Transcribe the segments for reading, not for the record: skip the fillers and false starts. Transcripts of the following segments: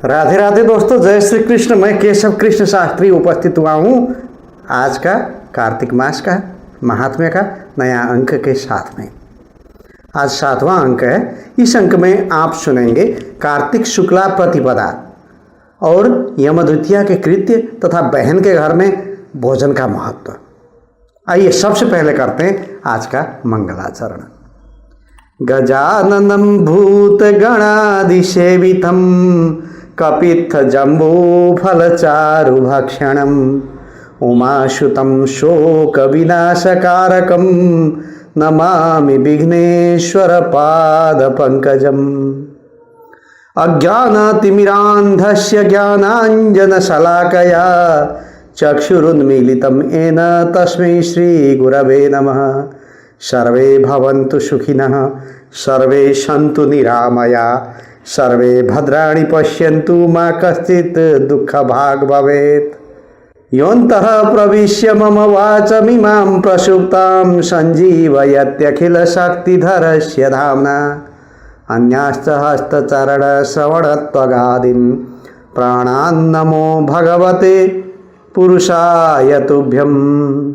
राधे राधे दोस्तों, जय श्री कृष्ण। मैं केशव कृष्ण शास्त्री उपस्थित हुआ हूँ आज का कार्तिक मास का महात्म्य का नया अंक के साथ में। आज 7वां अंक है। इस अंक में आप सुनेंगे कार्तिक शुक्ला प्रतिपदा और यमद्वितीया के कृत्य तथा बहन के घर में भोजन का महत्व। आइए सबसे पहले करते हैं आज का मंगलाचरण। गजाननं भूतगणादिसेवितं कपित्थ जम्बूफलचारुभक्षणम् उमासुतं शोकविनाशकारकं नमामि विघ्नेश्वरपादपङ्कजम्। अज्ञानतिमिरान्धस्य ज्ञानाञ्जनशलाकया चक्षुरुन्मीलितं येन तस्मै श्रीगुरवे नमः। सर्वे भवन्तु सुखिनः, सर्वे सन्तु निरामया, सर्वे भद्राणि पश्यन्तु मा कश्चित् दुःखभाग् भवेत्। योऽन्तः प्रविश्य मम वाचमिमां प्रसुप्तां सञ्जीवयत्यखिलशक्तिधरस्य धाम्ना। अन्याश्च हस्तचरणश्रवणत्वगादीन् प्राणान्नमो भगवते पुरुषाय तुभ्यम्।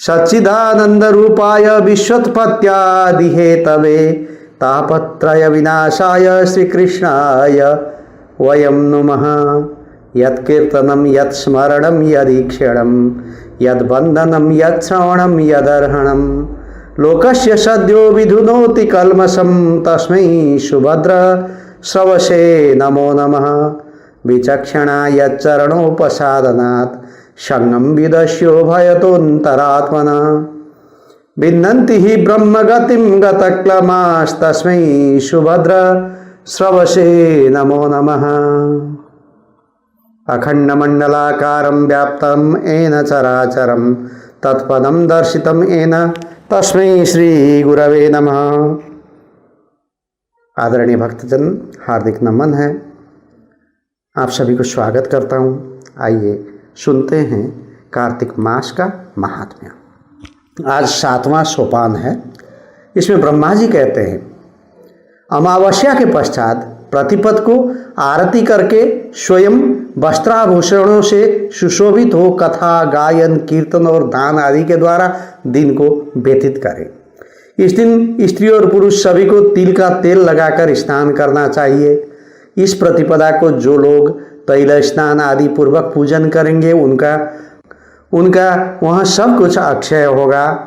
सच्चिदानन्दरूपाय विश्वोत्पत्त्यादिहेतवे तापत्रय विनाशाय श्रीकृष्णाय वयं नुमः। यत्कीर्तनं यत्स्मरणं यदीक्षणं यद्वन्दनं यत्श्रवणं यदर्हणं लोकस्य सद्यो विधुनोति कल्मषं तस्मै सुभद्र श्रवसे नमो नमः। विचक्षणा यच्चरणोपसादनात् संगं विदस्यो भयतोऽन्तरात्मना। विन्दन्ति हि ब्रह्मगतिं गतक्लमास्तस्मै सुभद्र श्रवसे नमो नमः। अखण्डमण्डलाकारं व्याप्तं येन चराचरं तत्पदं दर्शितं येन तस्मै श्रीगुरवे नमः। आदरणीय भक्तजन, हार्दिक नमन है। आप सभी को स्वागत करता हूँ। आइए सुनते हैं कार्तिक मास का महात्म्य। आज 7वां सोपान है। इसमें ब्रह्मा जी कहते हैं, अमावस्या के पश्चात प्रतिपद को आरती करके स्वयं वस्त्राभूषणों से सुशोभित हो कथा गायन कीर्तन और दान आदि के द्वारा दिन को व्यतीत करें। इस दिन स्त्री और पुरुष सभी को तिल का तेल लगाकर स्नान करना चाहिए। इस प्रतिपदा को जो लोग तैल स्नान आदि पूर्वक पूजन करेंगे उनका वहाँ सब कुछ अक्षय होगा।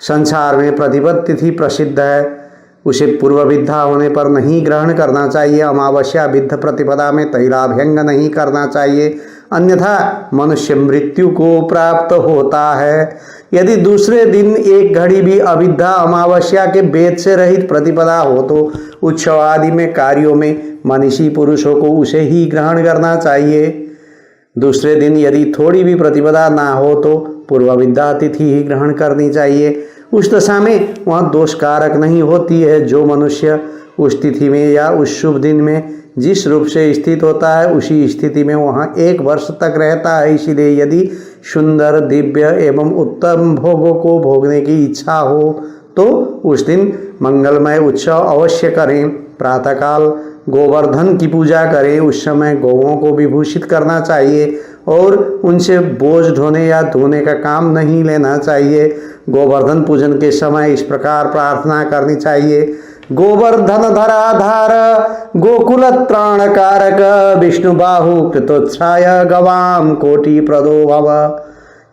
संसार में प्रतिपद तिथि प्रसिद्ध है, उसे पूर्व विद्या होने पर नहीं ग्रहण करना चाहिए। अमावस्या विद्ध प्रतिपदा में तैलाभ्यंग नहीं करना चाहिए, अन्यथा मनुष्य मृत्यु को प्राप्त होता है। यदि दूसरे दिन एक घड़ी भी अविद्या अमावस्या के वेद से रहित प्रतिपदा हो तो उत्सव आदि में कार्यों में मनीषी पुरुषों को उसे ही ग्रहण करना चाहिए। दूसरे दिन यदि थोड़ी भी प्रतिपदा ना हो तो पूर्व विद्या तिथि ही ग्रहण करनी चाहिए। उस दशा में वह दोष कारक नहीं होती है। जो मनुष्य उस तिथि में या उस शुभ दिन में जिस रूप से स्थित होता है उसी स्थिति में वहाँ 1 वर्ष तक रहता है। इसीलिए यदि सुंदर दिव्य एवं उत्तम भोगों को भोगने की इच्छा हो तो उस दिन मंगलमय उत्सव अवश्य करें। प्रातःकाल गोवर्धन की पूजा करें। उस समय गौओं को विभूषित करना चाहिए और उनसे बोझ ढोने या धोने का काम नहीं लेना चाहिए। गोवर्धन पूजन के समय इस प्रकार प्रार्थना करनी चाहिए, गोवर्धन धराधार गोकुल त्राण कारक विष्णु बाहु कृतोत्साय गवाम कोटि प्रदो भव।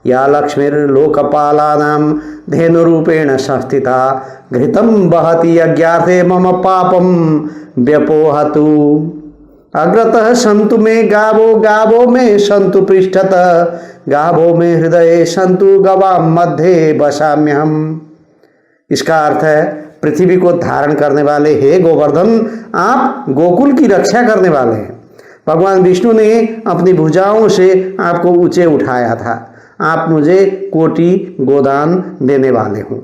या लक्ष्मीर्लोकपालानां धेनुरूपेण संस्थिता घृतं वहति यज्ञार्थे मम पापं व्यपोहतु। अग्रतः सन्तु मे गावो गावो में सन्तु पृष्ठतः गावो में हृदये सन्तु गवाम मध्ये वसाम्यहम्। इसका अर्थ है, पृथ्वी को धारण करने वाले हे गोवर्धन, आप गोकुल की रक्षा करने वाले हैं। भगवान विष्णु ने अपनी भुजाओं से आपको ऊंचे उठाया था। आप मुझे कोटि गोदान देने वाले हों।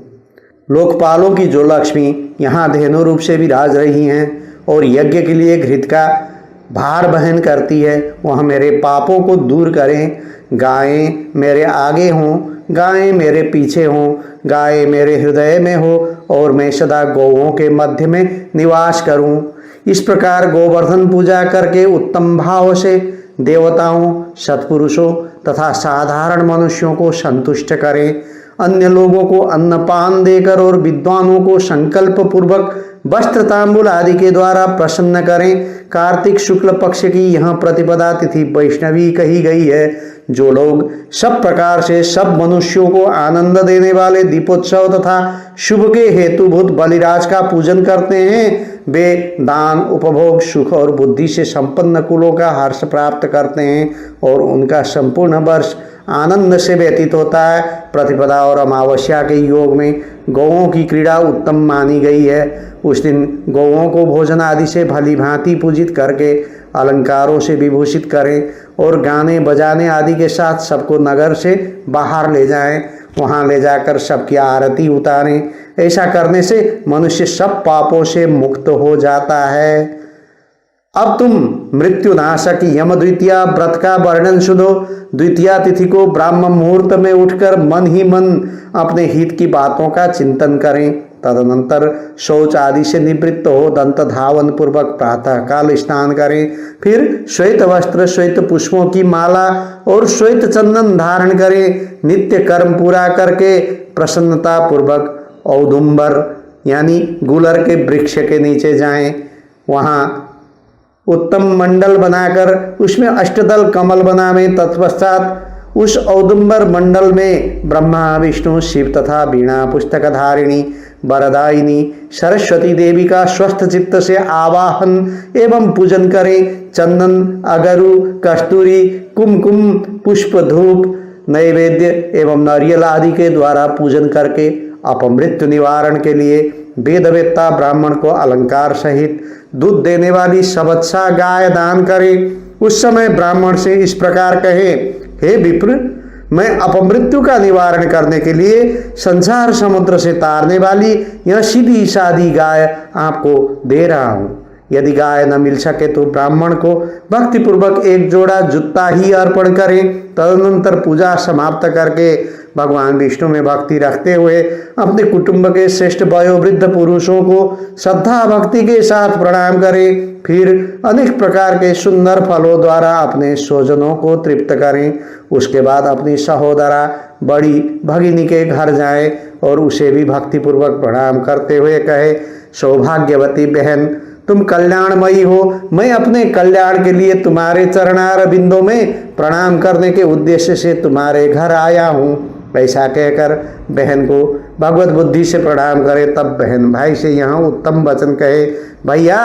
लोकपालों की जो लक्ष्मी यहाँ धेनु रूप से विराज रही हैं और यज्ञ के लिए घृत का भार बहन करती है, वह मेरे पापों को दूर करें। गायें मेरे आगे हों, गायें मेरे पीछे हों, गायें मेरे हृदय में हो और मैं सदा गौओं के मध्य में निवास करूं। इस प्रकार गोवर्धन पूजा करके उत्तम भाव से देवताओं, सत्पुरुषों तथा साधारण मनुष्यों को संतुष्ट करें। अन्य लोगों को अन्नपान देकर और विद्वानों को संकल्प पूर्वक वस्त्र तांबूल आदि के द्वारा प्रसन्न करें। कार्तिक शुक्ल पक्ष की यह प्रतिपदा तिथि वैष्णवी कही गई है। जो लोग सब प्रकार से सब मनुष्यों को आनंद देने वाले दीपोत्सव तथा शुभ के हेतुभूत बलिराज का पूजन करते हैं, वे दान, उपभोग, सुख और बुद्धि से संपन्न कुलों का हर्ष प्राप्त करते हैं और उनका संपूर्ण वर्ष आनंद से व्यतीत होता है। प्रतिपदा और अमावस्या के योग में गौओं की क्रीड़ा उत्तम मानी गई है। उस दिन गौओं को भोजन आदि से भली भांति पूजित करके अलंकारों से विभूषित करें और गाने बजाने आदि के साथ सबको नगर से बाहर ले जाएं। वहां ले जाकर सबकी आरती उतारें। ऐसा करने से मनुष्य सब पापों से मुक्त हो जाता है। अब तुम मृत्युनाशक यम द्वितीया व्रत का वर्णन सुनो। द्वितीया तिथि को ब्राह्म मुहूर्त में उठकर मन ही मन अपने हित की बातों का चिंतन करें। तदनंतर शौच आदि से निवृत्त हो दंत धावन पूर्वक प्रातः काल स्नान करें। फिर श्वेत वस्त्र, श्वेत पुष्पों की माला और श्वेत चंदन धारण करें। नित्य कर्म पूरा करके प्रसन्नता पूर्वक औदुंबर यानी गुलर के वृक्ष के नीचे जाएं। वहाँ उत्तम मंडल बनाकर उसमें अष्टदल कमल बनावें। तत्पश्चात उस औदुंबर मंडल में ब्रह्मा, विष्णु, शिव तथा वीणा पुस्तक धारिणी वरदायिनी सरस्वती देवी का स्वस्थ चित्त से आवाहन एवं पूजन करें। चंदन, अगरु, कस्तूरी, कुमकुम, पुष्प, धूप, नैवेद्य एवं नारियल आदि के द्वारा पूजन करके अपमृत्यु निवारण के लिए वेदवेत्ता ब्राह्मण को अलंकार सहित दूध देने वाली सबत्सा गाय दान करे। उस समय ब्राह्मण से इस प्रकार कहे, हे विप्र, मैं अपमृत्यु का निवारण करने के लिए संसार समुद्र से तारने वाली यह सीधी सादी गाय आपको दे रहा हूँ। यदि गाय न मिल सके तो ब्राह्मण को भक्तिपूर्वक एक जोड़ा जूता ही अर्पण करें। तदनंतर पूजा समाप्त करके भगवान विष्णु में भक्ति रखते हुए अपने कुटुंब के श्रेष्ठ वयोवृद्ध पुरुषों को श्रद्धा भक्ति के साथ प्रणाम करें। फिर अनेक प्रकार के सुंदर फलों द्वारा अपने स्वजनों को तृप्त करें। उसके बाद अपनी सहोदरा बड़ी भगिनी के घर जाएं और उसे भी भक्तिपूर्वक प्रणाम करते हुए कहे, सौभाग्यवती बहन, तुम कल्याणमयी हो। मैं अपने कल्याण के लिए तुम्हारे चरणार बिंदों में प्रणाम करने के उद्देश्य से तुम्हारे घर आया हूँ। ऐसा कहकर बहन को भगवत बुद्धि से प्रणाम करे। तब बहन भाई से यहाँ उत्तम वचन कहे, भैया,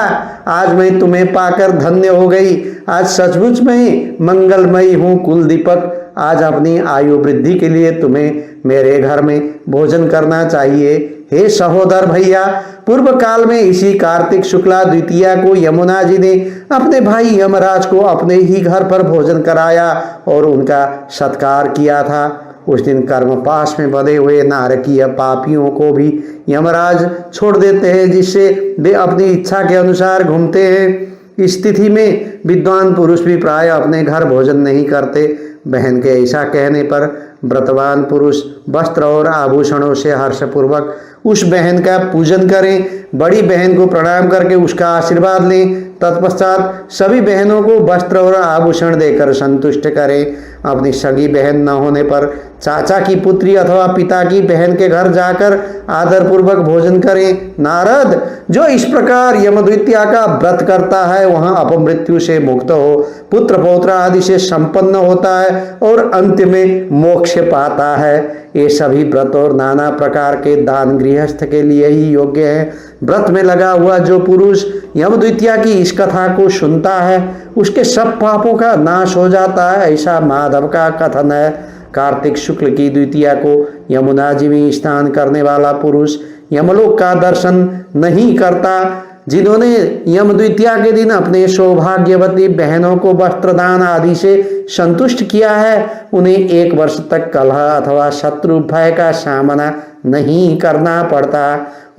आज मैं तुम्हें पाकर धन्य हो गई। आज सचमुच मैं मंगलमयी हूँ कुल दीपक। आज अपनी आयु वृद्धि के लिए तुम्हें मेरे घर में भोजन करना चाहिए। हे सहोदर भैया, पूर्व काल में इसी कार्तिक शुक्ला द्वितीया को यमुना जी ने अपने भाई यमराज को अपने ही घर पर भोजन कराया और उनका सत्कार किया था। उस दिन कर्मपाश में बंधे हुए नारकीय पापियों को भी यमराज छोड़ देते हैं, जिससे वे अपनी इच्छा के अनुसार घूमते हैं। इस तिथि में विद्वान पुरुष भी प्राय अपने घर भोजन नहीं करते। बहन के ऐसा कहने पर व्रतवान पुरुष वस्त्र और आभूषणों से हर्षपूर्वक उस बहन का पूजन करें। बड़ी बहन को प्रणाम करके उसका आशीर्वाद लें। तत्पश्चात सभी बहनों को वस्त्र और आभूषण देकर संतुष्ट करें। अपनी सगी बहन न होने पर चाचा की पुत्री अथवा पिता की बहन के घर जाकर आदरपूर्वक भोजन करें। नारद, जो इस प्रकार यमद्वितीया का व्रत करता है वहाँ अपमृत्यु से मुक्त हो, पुत्र पौत्र आदि से संपन्न होता है और अंत में मोक्ष पाता है। ये सभी व्रत और नाना प्रकार के दान गृहस्थ के लिए ही योग्य है। व्रत में लगा हुआ जो पुरुष यमद्वितीया की इस कथा को सुनता है उसके सब पापों का नाश हो जाता है, ऐसा माधव का कथन है। कार्तिक शुक्ल की द्वितीया को यमुना जी में स्नान करने वाला पुरुष यमलोक का दर्शन नहीं करता। जिन्होंने यम द्वितीया के दिन अपने सौभाग्यवती बहनों को वस्त्रदान आदि से संतुष्ट किया है, उन्हें 1 वर्ष तक कलह अथवा शत्रु भय का सामना नहीं करना पड़ता।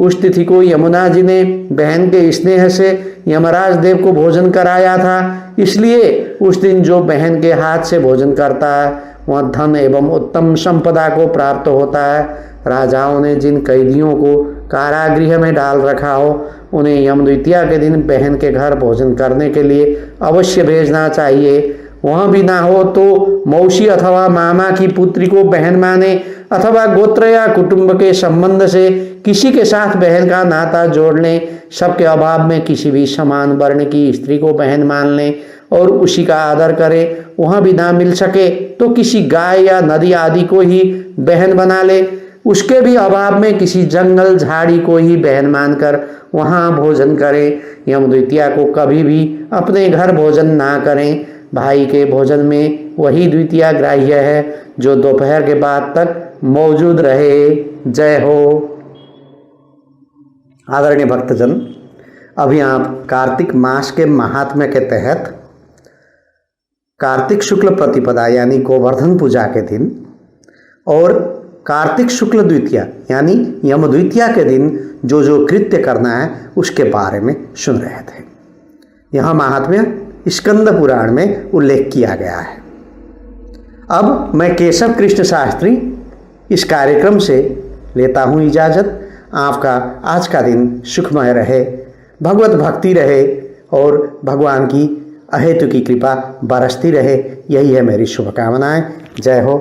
उस तिथि को यमुना जी ने बहन के स्नेह से यमराज देव को भोजन कराया था। इसलिए उस दिन जो बहन के हाथ से भोजन करता है वह धन एवं उत्तम संपदा को प्राप्त होता है। राजाओं ने जिन कैदियों को कारागृह में डाल रखा हो, उन्हें यम द्वितीया के दिन बहन के घर भोजन करने के लिए अवश्य भेजना चाहिए। वह भी ना हो तो मौसी अथवा मामा की पुत्री को बहन माने अथवा गोत्र या कुटुंब के संबंध से किसी के साथ बहन का नाता जोड़ लें। सबके अभाव में किसी भी समान वर्ण की स्त्री को बहन मान लें और उसी का आदर करें। वह भी ना मिल सके तो किसी गाय या नदी आदि को ही बहन बना ले। उसके भी अभाव में किसी जंगल झाड़ी को ही बहन मानकर वहाँ भोजन करें। यम द्वितीया को कभी भी अपने घर भोजन ना करें। भाई के भोजन में वही द्वितीया ग्राह्य है जो दोपहर के बाद तक मौजूद रहे। जय हो। आदरणीय भक्तजन, अभी आप कार्तिक मास के महात्म्य के तहत कार्तिक शुक्ल प्रतिपदा यानी गोवर्धन पूजा के दिन और कार्तिक शुक्ल द्वितीया यानी यम द्वितीया के दिन जो जो कृत्य करना है उसके बारे में सुन रहे थे। यह महात्म्य स्कंद पुराण में उल्लेख किया गया है। अब मैं केशव कृष्ण शास्त्री इस कार्यक्रम से लेता हूँ इजाज़त। आपका आज का दिन सुखमय रहे, भगवत भक्ति रहे और भगवान की अहेतु की कृपा बरसती रहे, यही है मेरी शुभकामनाएं। जय हो।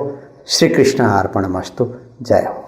श्री कृष्ण अर्पणमस्तु। जय हो।